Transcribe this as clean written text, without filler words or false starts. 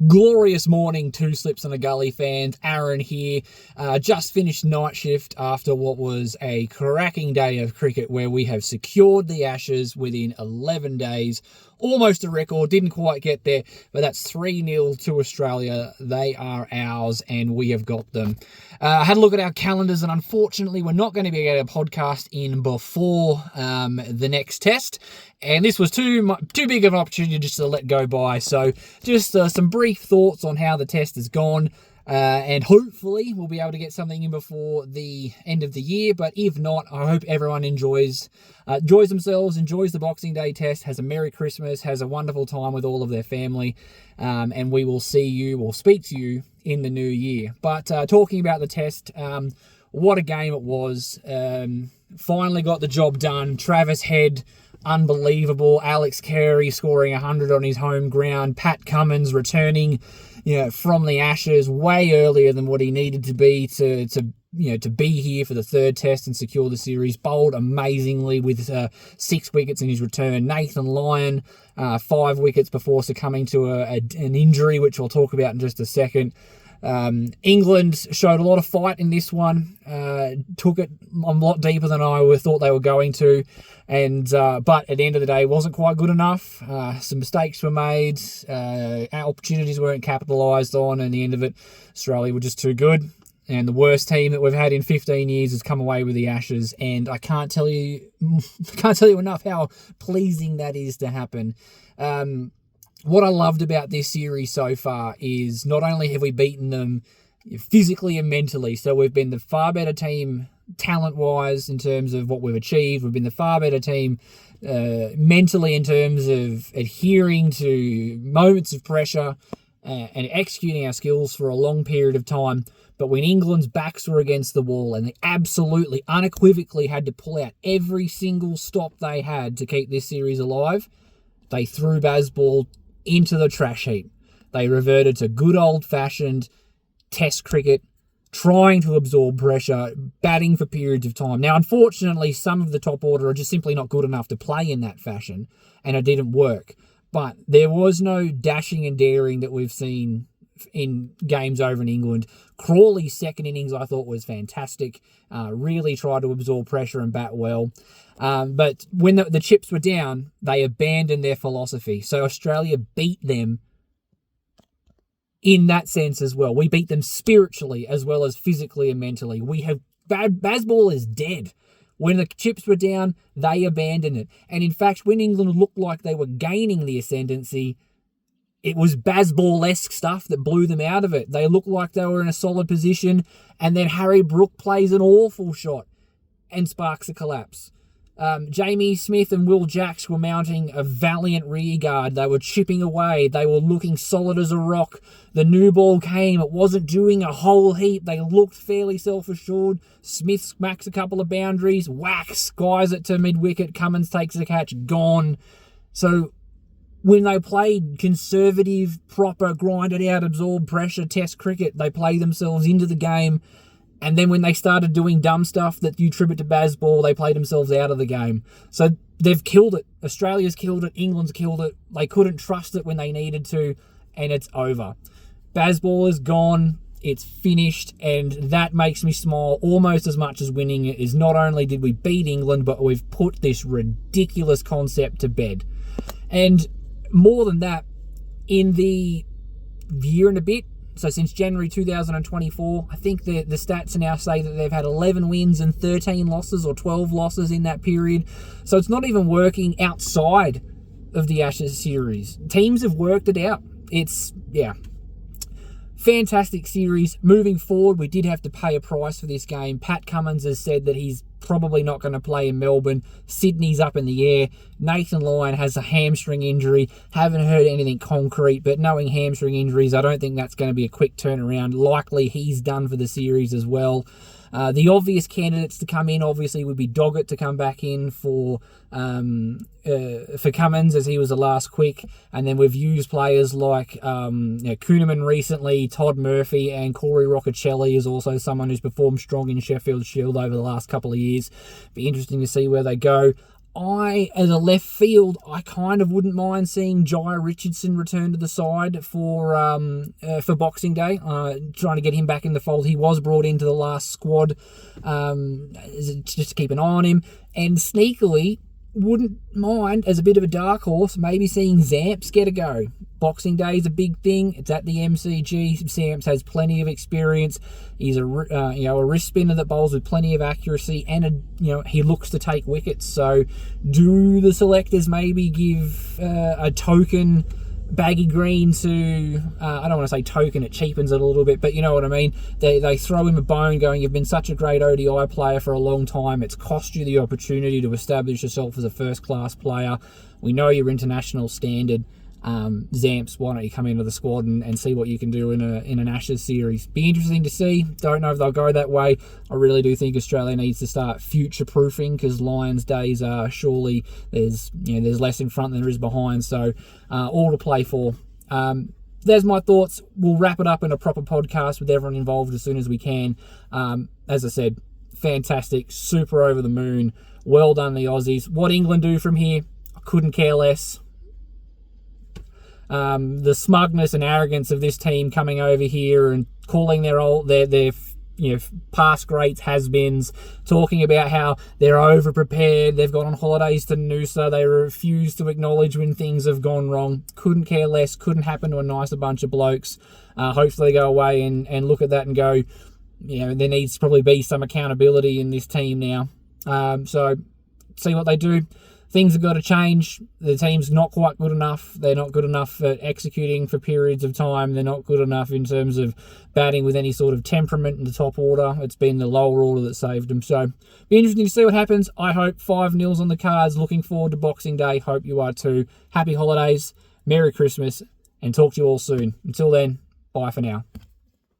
Glorious morning, Two Slips and a Gully fans. Aaron here. Just finished night shift after what was a cracking day of cricket where we have secured the Ashes within 11 days. Almost a record, didn't quite get there, but that's 3-0 to Australia. They are ours and we have got them. I had a look at our calendars and unfortunately we're not going to be able to podcast in before the next test. And this was too big of an opportunity just to let go by. So just some brief thoughts on how the test has gone. And hopefully we'll be able to get something in before the end of the year. But if not, I hope everyone enjoys themselves, enjoys the Boxing Day test, has a Merry Christmas, has a wonderful time with all of their family. And we will see you or speak to you in the new year. But talking about the test, what a game it was. Finally got the job done. Travis Head, unbelievable. Alex Carey scoring 100 on his home ground. Pat Cummins returning from the Ashes way earlier than what he needed to be to be here for the third test and secure the series. Bowled amazingly with 6 wickets in his return. Nathan Lyon, 5 wickets before succumbing to an injury, which we'll talk about in just a second. England showed a lot of fight in this one, took it a lot deeper than I thought they were going to, but at the end of the day, it wasn't quite good enough. Some mistakes were made, opportunities weren't capitalised on, and at the end of it, Australia were just too good. And the worst team that we've had in 15 years has come away with the Ashes, and I can't tell you enough how pleasing that is to happen. What I loved about this series so far is not only have we beaten them physically and mentally, so we've been the far better team talent-wise in terms of what we've achieved. We've been the far better team mentally in terms of adhering to moments of pressure and executing our skills for a long period of time. But when England's backs were against the wall and they absolutely, unequivocally had to pull out every single stop they had to keep this series alive, they threw Bazball into the trash heap. They reverted to good old-fashioned test cricket, trying to absorb pressure, batting for periods of time. Now, unfortunately, some of the top order are just simply not good enough to play in that fashion, and it didn't work. But there was no dashing and daring that we've seen in games over in England. Crawley's second innings I thought was fantastic. Really tried to absorb pressure and bat well. But when the chips were down, they abandoned their philosophy. So Australia beat them in that sense as well. We beat them spiritually as well as physically and mentally. Bazball is dead. When the chips were down, they abandoned it. And in fact, when England looked like they were gaining the ascendancy, it was Bazball-esque stuff that blew them out of it. They looked like they were in a solid position, and then Harry Brook plays an awful shot and sparks a collapse. Jamie Smith and Will Jacks were mounting a valiant rear guard. They were chipping away. They were looking solid as a rock. The new ball came. It wasn't doing a whole heap. They looked fairly self-assured. Smith smacks a couple of boundaries. Whack, skies it to mid-wicket. Cummins takes the catch. Gone. So when they played conservative, proper, grinded-out, absorbed pressure test cricket, they played themselves into the game. And then when they started doing dumb stuff that you attribute to Bazball, they played themselves out of the game. So they've killed it. Australia's killed it. England's killed it. They couldn't trust it when they needed to, and it's over. Bazball is gone. It's finished, and that makes me smile almost as much as winning it. Is not only did we beat England, but we've put this ridiculous concept to bed. And more than that, in the year and a bit, so since January 2024, I think the stats now say that they've had 11 wins and 13 losses or 12 losses in that period. So it's not even working outside of the Ashes series. Teams have worked it out. Fantastic series. Moving forward, we did have to pay a price for this game. Pat Cummins has said that he's probably not going to play in Melbourne. Sydney's up in the air. Nathan Lyon has a hamstring injury. Haven't heard anything concrete, but knowing hamstring injuries, I don't think that's going to be a quick turnaround. Likely he's done for the series as well. The obvious candidates to come in, obviously, would be Doggett to come back in for Cummins, as he was the last quick. And then we've used players like Kuhneman recently, Todd Murphy, and Corey Roccacelli is also someone who's performed strong in Sheffield Shield over the last couple of years. Be interesting to see where they go. As a left field, I kind of wouldn't mind seeing Jai Richardson return to the side for Boxing Day. Trying to get him back in the fold. He was brought into the last squad just to keep an eye on him. And sneakily, wouldn't mind, as a bit of a dark horse, maybe seeing Zamps get a go. Boxing Day is a big thing. It's at the MCG. Zamps has plenty of experience. He's a wrist spinner that bowls with plenty of accuracy, and he looks to take wickets. So, do the selectors maybe give a token baggy green to, I don't want to say token, it cheapens it a little bit, but you know what I mean. They throw him a bone going, you've been such a great ODI player for a long time. It's cost you the opportunity to establish yourself as a first-class player. We know your international standard. Zamps, why don't you come into the squad and see what you can do in an Ashes series? Be interesting to see. Don't know if they'll go that way. I really do think Australia needs to start future-proofing, because Lions days are surely there's less in front than there is behind. So all to play for. There's my thoughts. We'll wrap it up in a proper podcast with everyone involved as soon as we can. As I said, fantastic, super over the moon. Well done, the Aussies. What England do from here, I couldn't care less. The smugness and arrogance of this team coming over here and calling their past greats has-beens, talking about how they're over-prepared, they've gone on holidays to Noosa, they refuse to acknowledge when things have gone wrong. Couldn't care less, couldn't happen to a nicer bunch of blokes. Hopefully they go away and look at that and go, there needs to probably be some accountability in this team now. So, see what they do. Things have got to change. The team's not quite good enough. They're not good enough at executing for periods of time. They're not good enough in terms of batting with any sort of temperament in the top order. It's been the lower order that saved them. So, be interesting to see what happens. I hope 5-0 on the cards. Looking forward to Boxing Day. Hope you are too. Happy holidays. Merry Christmas. And talk to you all soon. Until then, bye for now.